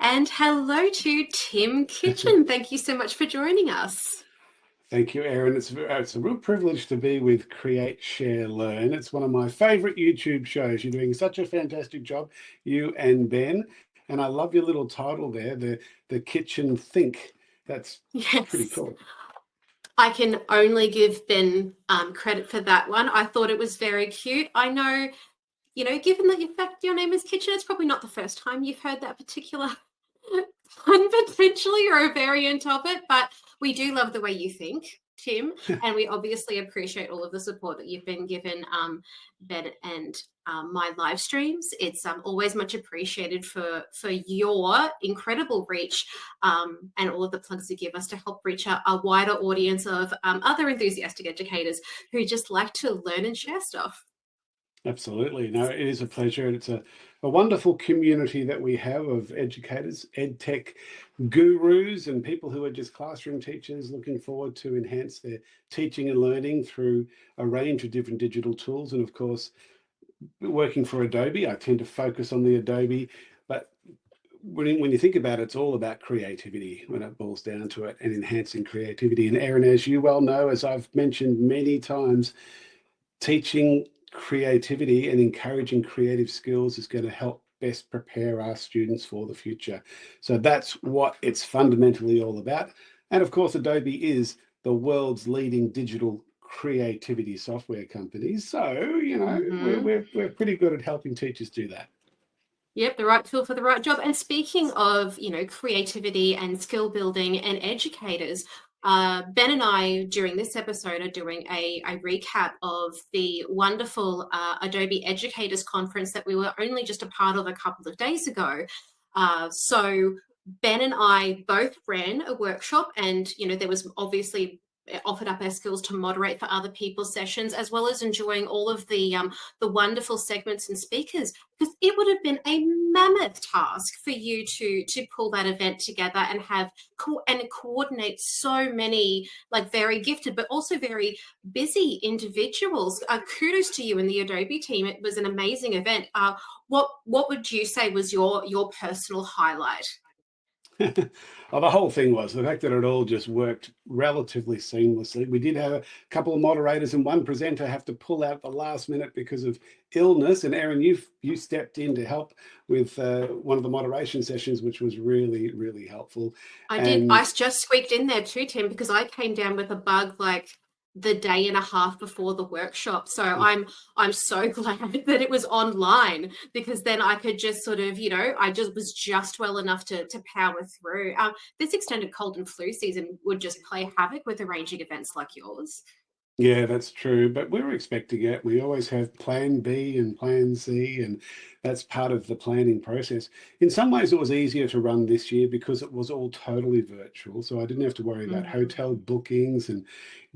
And hello to Tim Kitchen. Thank you so much for joining us. Thank you, Erin. It's a real privilege to be with Create, Share, Learn. It's one of my favorite YouTube shows. You're doing such a fantastic job, you and Ben. And I love your little title there, the Kitchen Think. That's pretty Yes, cool. I can only give Ben credit for that one. I thought it was very cute. I know, given that in fact your name is Kitchen, it's probably not the first time you've heard that particular one potentially or a variant of it, but we do love the way you think, Tim, and we obviously appreciate all of the support that you've been given, Ben, and my live streams. It's always much appreciated for your incredible reach, and all of the plugs you give us to help reach a wider audience of other enthusiastic educators who just like to learn and share stuff. Absolutely. No, it is a pleasure. And it's a wonderful community that we have of educators, ed tech gurus, and people who are just classroom teachers looking forward to enhance their teaching and learning through a range of different digital tools. And of course, working for Adobe, I tend to focus on the Adobe, but when you think about it, it's all about creativity when it boils down to it, and enhancing creativity. And Erin, as you well know, as I've mentioned many times, teaching creativity and encouraging creative skills is going to help best prepare our students for the future. So that's what it's fundamentally all about. And of course, Adobe is the world's leading digital creativity software company. So, Mm-hmm. we're pretty good at helping teachers do that. Yep, the right tool for the right job. And speaking of, creativity and skill building and educators, Ben and I, during this episode, are doing a recap of the wonderful Adobe Educators Conference that we were only just a part of a couple of days ago. So Ben and I both ran a workshop, and, there was obviously offered up our skills to moderate for other people's sessions, as well as enjoying all of the wonderful segments and speakers, because it would have been a mammoth task for you to pull that event together and have and coordinate so many, like, very gifted but also very busy individuals. Kudos to you and the Adobe team. It was an amazing event. What would you say was your personal highlight? Well, the whole thing was the fact that it all just worked relatively seamlessly. We did have a couple of moderators and one presenter have to pull out the last minute because of illness. And Erin, you stepped in to help with one of the moderation sessions, which was really, really helpful. I did. And I just squeaked in there too, Tim, because I came down with a bug like the day and a half before the workshop. So I'm so glad that it was online, because then I could just sort of, I just was just well enough to power through. This extended cold and flu season would just play havoc with arranging events like yours. yeah, that's true. But we were expecting it. We always have plan B and plan C, and that's part of the planning process. In some ways, it was easier to run this year because it was all totally virtual. So I didn't have to worry about Mhm. hotel bookings and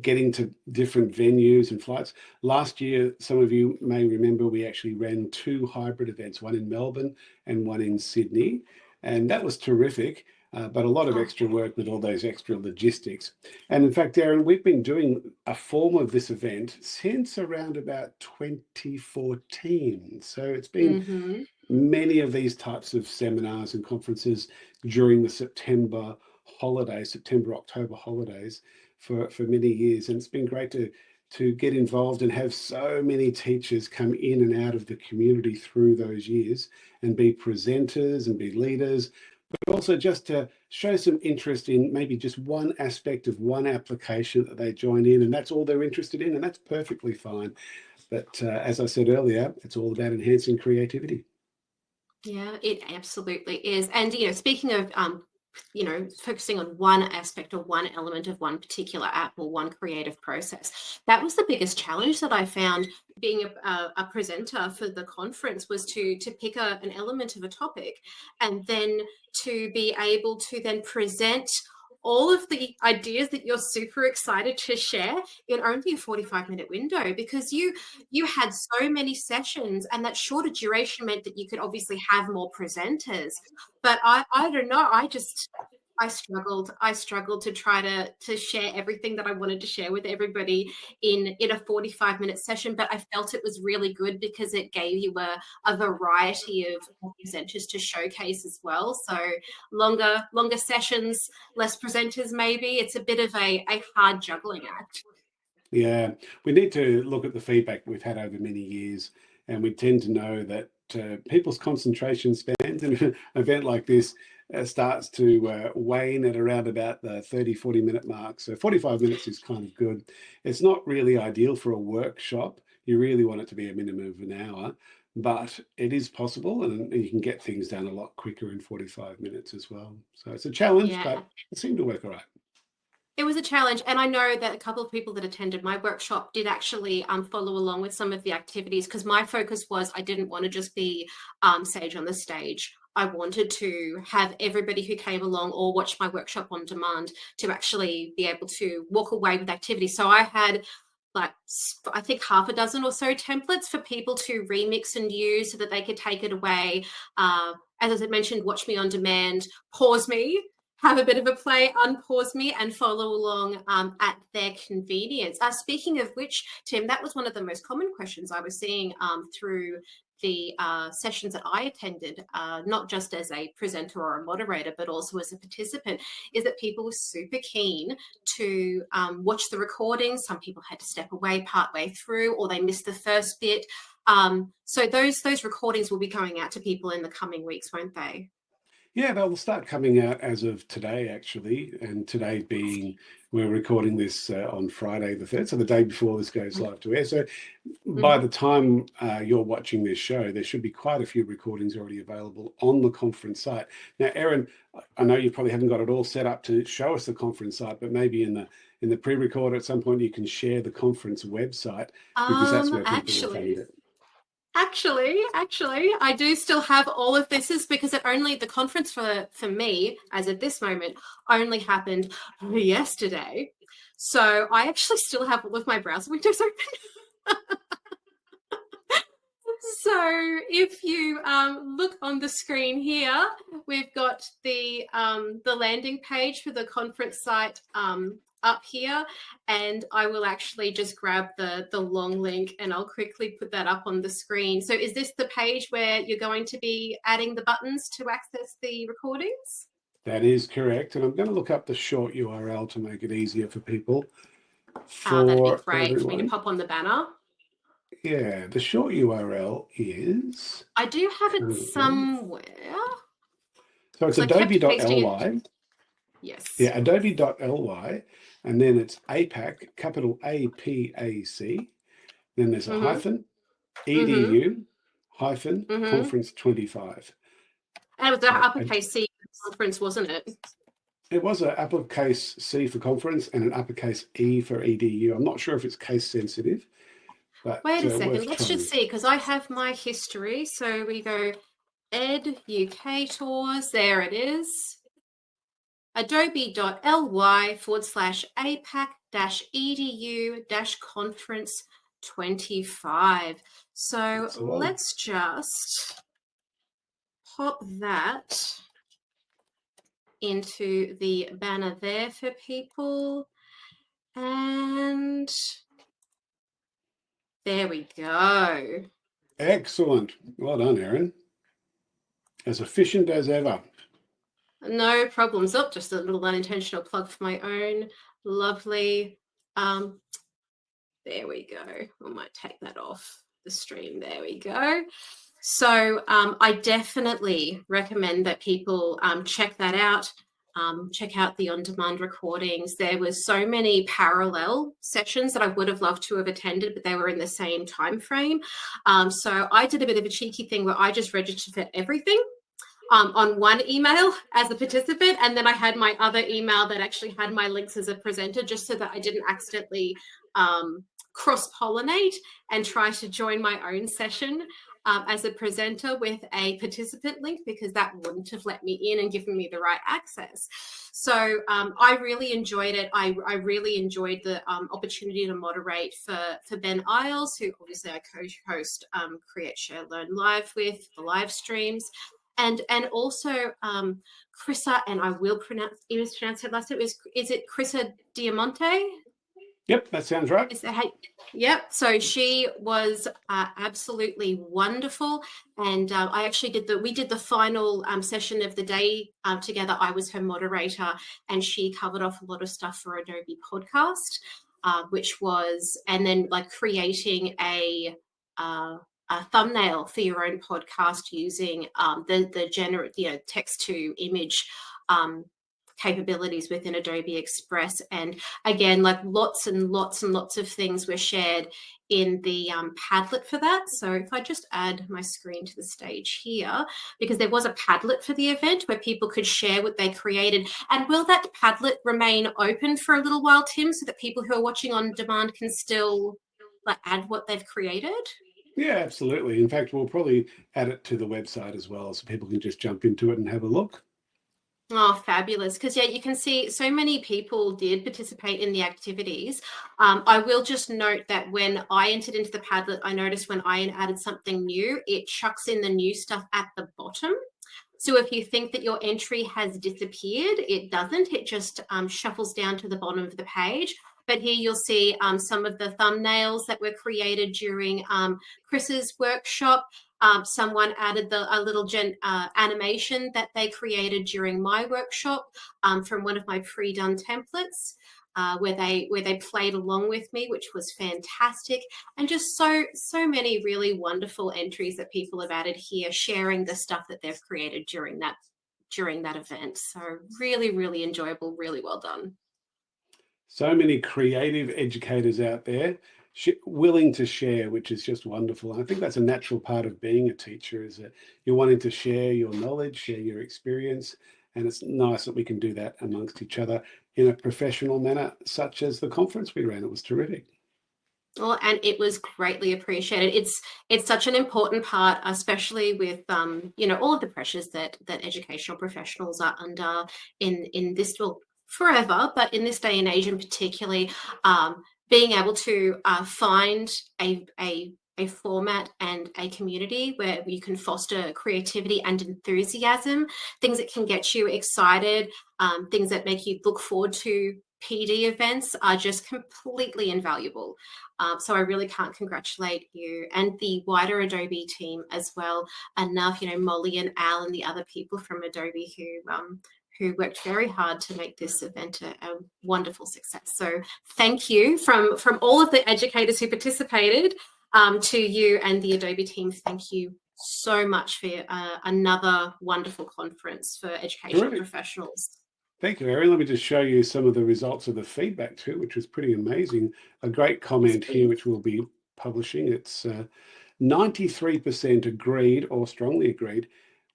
getting to different venues and flights. Last year, some of you may remember we actually ran two hybrid events, one in Melbourne and one in Sydney. And that was terrific, but a lot of Oh, extra work with all those extra logistics. And in fact, Darren, we've been doing a form of this event since around about 2014. So it's been hmm. many of these types of seminars and conferences during the September holidays, September, October holidays for many years. And it's been great to get involved and have so many teachers come in and out of the community through those years and be presenters and be leaders, but also just to show some interest in maybe just one aspect of one application that they join in, and that's all they're interested in, and that's perfectly fine. But as I said earlier, it's all about enhancing creativity. Yeah, it absolutely is. And, speaking of, focusing on one aspect or one element of one particular app or one creative process, that was the biggest challenge that I found being a presenter for the conference, was to pick an element of a topic, and then to be able to then present all of the ideas that you're super excited to share in only a 45-minute window, because you had so many sessions, and that shorter duration meant that you could obviously have more presenters. But I don't know, I struggled to try to share everything that I wanted to share with everybody in a 45-minute session, but I felt it was really good because it gave you a variety of presenters to showcase as well. So longer sessions, less presenters maybe. It's a bit of a hard juggling act. Yeah, we need to look at the feedback we've had over many years, and we tend to know that people's concentration spans in an event like this starts to wane at around about the 30-40 minute mark. So 45 minutes is kind of good. It's not really ideal for a workshop. You really want it to be a minimum of an hour, but it is possible, and you can get things done a lot quicker in 45 minutes as well. So it's a challenge, Yeah. but it seemed to work all right. It was a challenge, and I know that a couple of people that attended my workshop did actually follow along with some of the activities, because my focus was I didn't want to just be Sage on the stage. I wanted to have everybody who came along or watched my workshop on demand to actually be able to walk away with activities. So I had like, I think half a dozen or so templates for people to remix and use so that they could take it away. As I mentioned, watch me on demand, pause me, have a bit of a play, unpause me, and follow along at their convenience. Speaking of which, Tim, that was one of the most common questions I was seeing through the sessions that I attended, not just as a presenter or a moderator, but also as a participant, is that people were super keen to watch the recordings. Some people had to step away partway through, or they missed the first bit. So those recordings will be going out to people in the coming weeks, won't they? Yeah, they'll start coming out as of today, actually. And today being, we're recording this on Friday the 3rd, so the day before this goes live to air. So by Mm-hmm. the time you're watching this show, there should be quite a few recordings already available on the conference site. Now, Erin, I know you probably haven't got it all set up to show us the conference site, but maybe in the pre-record at some point you can share the conference website, because that's where people will find Actually, it. actually, I do still have all of this, is because it only, the conference for me as of this moment only happened yesterday. So I actually still have all of my browser windows open. So if you look on the screen here, we've got the landing page for the conference site up here, and I will actually just grab the long link and I'll quickly put that up on the screen. So is this the page where you're going to be adding the buttons to access the recordings? That is correct. And I'm going to look up the short URL to make it easier for people, That'd be for great for me to everyone. pop on the banner. Yeah, the short URL is I do have it currently, somewhere so it's because I kept pasting it. adobe.ly. Yes. Yeah, adobe.ly, and then it's APAC, capital APAC. Then there's a Mm-hmm. hyphen, Mm-hmm. edu hyphen Mm-hmm. conference 25. And it was the So uppercase C conference, wasn't it? it was an uppercase C for conference and an uppercase E for edu. I'm not sure if it's case sensitive, but Wait a second. worth Let's just trying. see, because I have my history. So we go Ed UK Tours. There it is. Adobe.ly/APAC edu conference 25. So That's the one. let's just pop that into the banner there for people. And there we go. Excellent. Well done, Erin. As efficient as ever. No problems. Oh, just a little unintentional plug for my own. Lovely. Um, there we go. I might take that off the stream. There we go. So I definitely recommend that people check that out. Check out the on-demand recordings. There was so many parallel sessions that I would have loved to have attended, but they were in the same time frame. So I did a bit of a cheeky thing where I just registered for everything on one email as a participant, and then I had my other email that actually had my links as a presenter, just so that I didn't accidentally cross-pollinate and try to join my own session as a presenter with a participant link, because that wouldn't have let me in and given me the right access. So I really enjoyed it. I really enjoyed the opportunity to moderate for Ben Isles, who obviously I co-host Create, Share, Learn Live with, the live streams. and also Chrissa, and I will pronounce her last name. Is it Chrissa Diamante? Yep, that sounds right. Is that how, yep. So she was absolutely wonderful, and I actually we did the final session of the day together. I was her moderator, and she covered off a lot of stuff for Adobe Podcast, which was, and then like creating a thumbnail for your own podcast using the text to image capabilities within Adobe Express. And again, like lots and lots and lots of things were shared in the Padlet for that. So if I just add my screen to the stage here, because there was a Padlet for the event where people could share what they created. And will that Padlet remain open for a little while, Tim, so that people who are watching on demand can still like add what they've created? Yeah, absolutely. In fact, we'll probably add it to the website as well, so people can just jump into it and have a look. Oh, fabulous. Because, yeah, you can see so many people did participate in the activities. I will just note that when I entered into the Padlet, I noticed when I added something new, it chucks in the new stuff at the bottom. So if you think that your entry has disappeared, it doesn't. It just shuffles down to the bottom of the page. But here you'll see some of the thumbnails that were created during Chris's workshop. Someone added a little animation that they created during my workshop from one of my pre-done templates. Where they played along with me, which was fantastic, and just so many really wonderful entries that people have added here, sharing the stuff that they've created during that event. So really, really enjoyable, really well done. So many creative educators out there willing to share, which is just wonderful. And I think that's a natural part of being a teacher, is that you're wanting to share your knowledge, share your experience. And it's nice that we can do that amongst each other in a professional manner, such as the conference we ran. It was terrific. Well, and it was greatly appreciated. It's such an important part, especially with all of the pressures that educational professionals are under in this, well, forever, but in this day and age, and particularly being able to find a format and a community where you can foster creativity and enthusiasm, things that can get you excited, things that make you look forward to PD events are just completely invaluable. So I really can't congratulate you and the wider Adobe team as well enough. Molly and Al and the other people from Adobe who worked very hard to make this event a wonderful success. So thank you from all of the educators who participated to you and the Adobe team. Thank you so much for another wonderful conference for educational professionals. Thank you, Erin. Let me just show you some of the results of the feedback too, which was pretty amazing. A great comment here, which we'll be publishing. It's 93% agreed or strongly agreed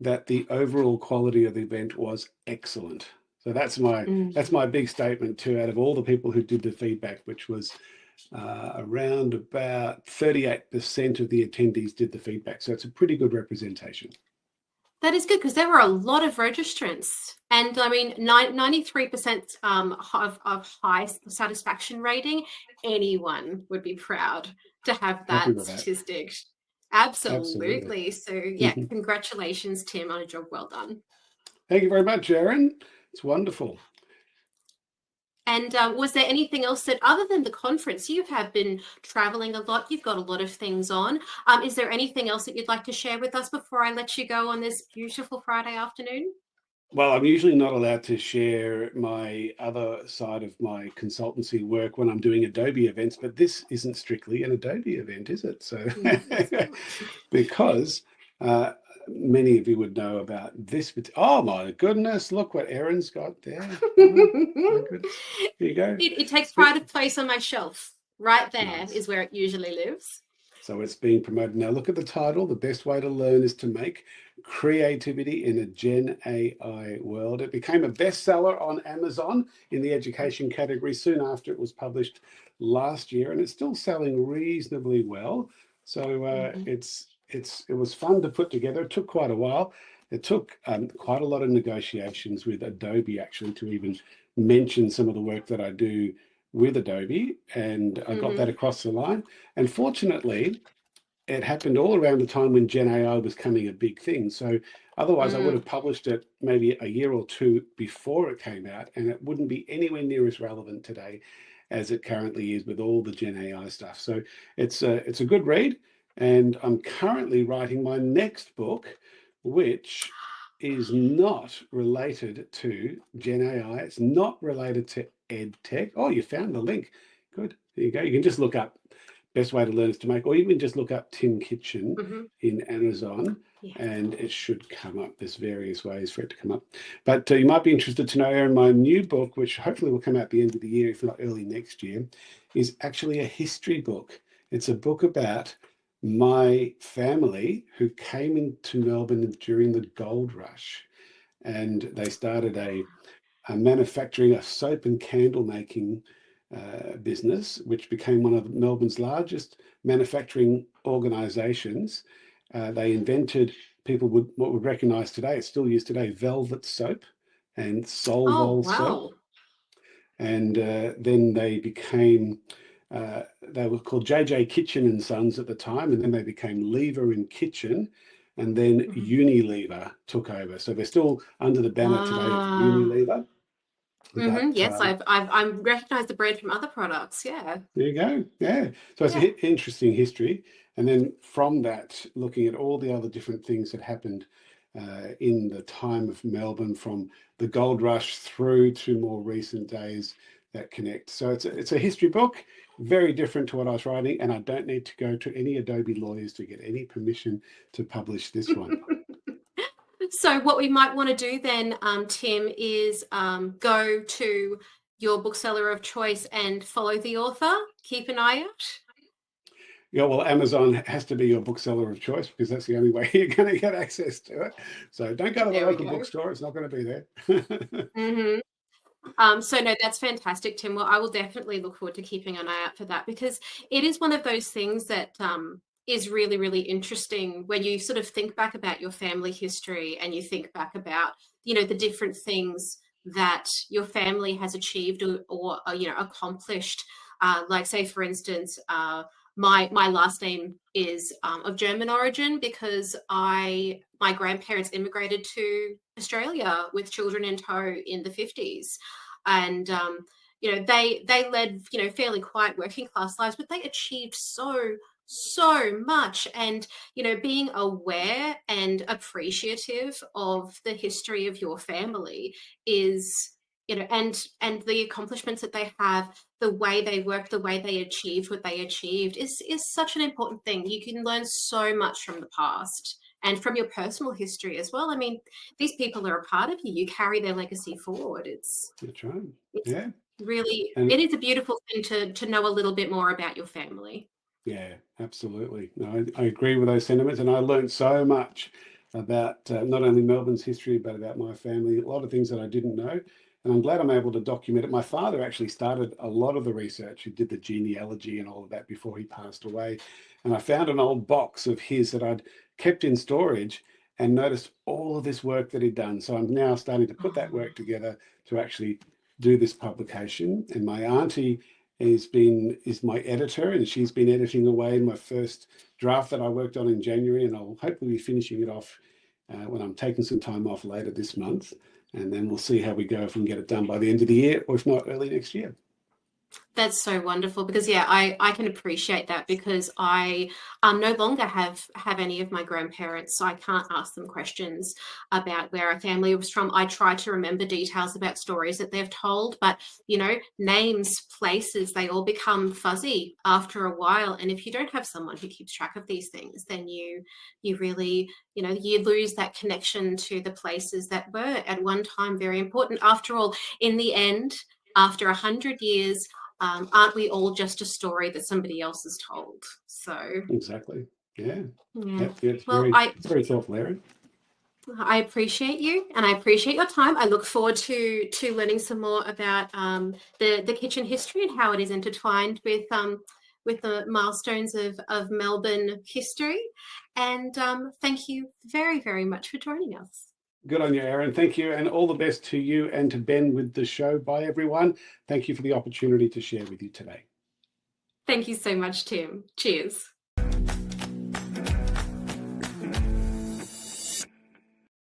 that the overall quality of the event was excellent. So that's my big statement too, out of all the people who did the feedback, which was around about 38% of the attendees did the feedback. So it's a pretty good representation. That is good, because there were a lot of registrants, and I mean 93% of high satisfaction rating. Anyone would be proud to have that statistic. Absolutely. So yeah, congratulations, Tim, on a job well done. Thank you very much, Erin. It's wonderful. And was there anything else that, other than the conference, you have been traveling a lot, you've got a lot of things on. Is there anything else that you'd like to share with us before I let you go on this beautiful Friday afternoon? Well, I'm usually not allowed to share my other side of my consultancy work when I'm doing Adobe events, but this isn't strictly an Adobe event, is it? So, because many of you would know about this. Oh my goodness, look what Erin's got there. Oh, my goodness. Here you go. It takes pride of place on my shelf. Right there Nice. is where it usually lives. So it's being promoted. Now look at the title. The best way to learn is to make creativity in a Gen AI world. It became a bestseller on Amazon in the education category soon after it was published last year, and it's still selling reasonably well. So it was fun to put together. It took quite a while. It took quite a lot of negotiations with Adobe actually to even mention some of the work that I do with Adobe, and I got that across the line. And fortunately, it happened all around the time when Gen AI was coming a big thing. So otherwise, I would Mm, have published it maybe a year or two before it came out, and it wouldn't be anywhere near as relevant today as it currently is with all the Gen AI stuff. So it's a good read, and I'm currently writing my next book, which is not related to Gen AI. It's not related to ed tech. Oh, you found the link. Good. There you go. You can just look up best way to learn is to make, or even just look up Tim Kitchen hmm. in Amazon Yeah. and it should come up. There's various ways for it to come up. But you might be interested to know, Aaron, my new book, which hopefully will come out at the end of the year, if not early next year, is actually a history book. It's a book about my family who came into Melbourne during the gold rush. And they started a manufacturing, a soap and candle making business, which became one of Melbourne's largest manufacturing organisations. They invented people would what would recognise today, it's still used today, velvet soap and Oh, Solvol soap, wow. and then they were called JJ Kitchen and Sons at the time, and then they became Lever and Kitchen, and then Hmm. Unilever took over. So they're still under the banner today of Ah. Unilever, Hmm. but Yes, I recognize the brand from other products. Yeah. there you go. Yeah. So it's Yeah. an interesting history. And then from that, looking at all the other different things that happened in the time of Melbourne, from the gold rush through to more recent days that connect. So it's a history book, very different to what I was writing. And I don't need to go to any Adobe lawyers to get any permission to publish this one. So what we might want to do then, Tim, is go to your bookseller of choice and follow the author. Keep an eye out. Yeah, well, Amazon has to be your bookseller of choice because that's the only way you're going to get access to it. So don't go to the There we local go. bookstore; it's not going to be there. Hmm. So no, that's fantastic, Tim. Well, I will definitely look forward to keeping an eye out for that because it is one of those things that is really, really interesting when you sort of think back about your family history and you think back about, the different things that your family has achieved or accomplished. Like say, for instance, my last name is of German origin because my grandparents immigrated to Australia with children in tow in the 50s, and they led fairly quiet working class lives, but they achieved so much. And being aware and appreciative of the history of your family is and the accomplishments that they have, the way they worked, the way they achieved what they achieved is such an important thing. You can learn so much from the past and from your personal history as well. I mean, these people are a part of you. You carry their legacy forward. That's right. It's Yeah. really, And it is a beautiful thing to know a little bit more about your family. yeah, absolutely. No, I agree with those sentiments. And I learned so much about not only Melbourne's history, but about my family, a lot of things that I didn't know. And I'm glad I'm able to document it. My father actually started a lot of the research. He did the genealogy and all of that before he passed away. And I found an old box of his that I'd kept in storage and noticed all of this work that he'd done. So I'm now starting to put that Oh, work together to actually do this publication. And my auntie is my editor, and she's been editing away my first draft that I worked on in January, and I'll hopefully be finishing it off when I'm taking some time off later this month, and then we'll see how we go if we can get it done by the end of the year, or if not, early next year. that's so wonderful because yeah, I can appreciate that because I no longer have any of my grandparents, so I can't ask them questions about where our family was from. I try to remember details about stories that they've told, but names, places, they all become fuzzy after a while. And if you don't have someone who keeps track of these things, then you really you lose that connection to the places that were at one time very important. After all, in the end, after 100 years, aren't we all just a story that somebody else has told? So, Exactly. Yeah. yeah. Yep. Yeah, it's Well, very thoughtful, Aaron. I appreciate you and I appreciate your time. I look forward to learning some more about the kitchen history and how it is intertwined with the milestones of Melbourne history. And thank you very, very much for joining us. Good on you, Aaron. Thank you, and all the best to you and to Ben with the show. Bye, everyone. Thank you for the opportunity to share with you today. Thank you so much, Tim. Cheers.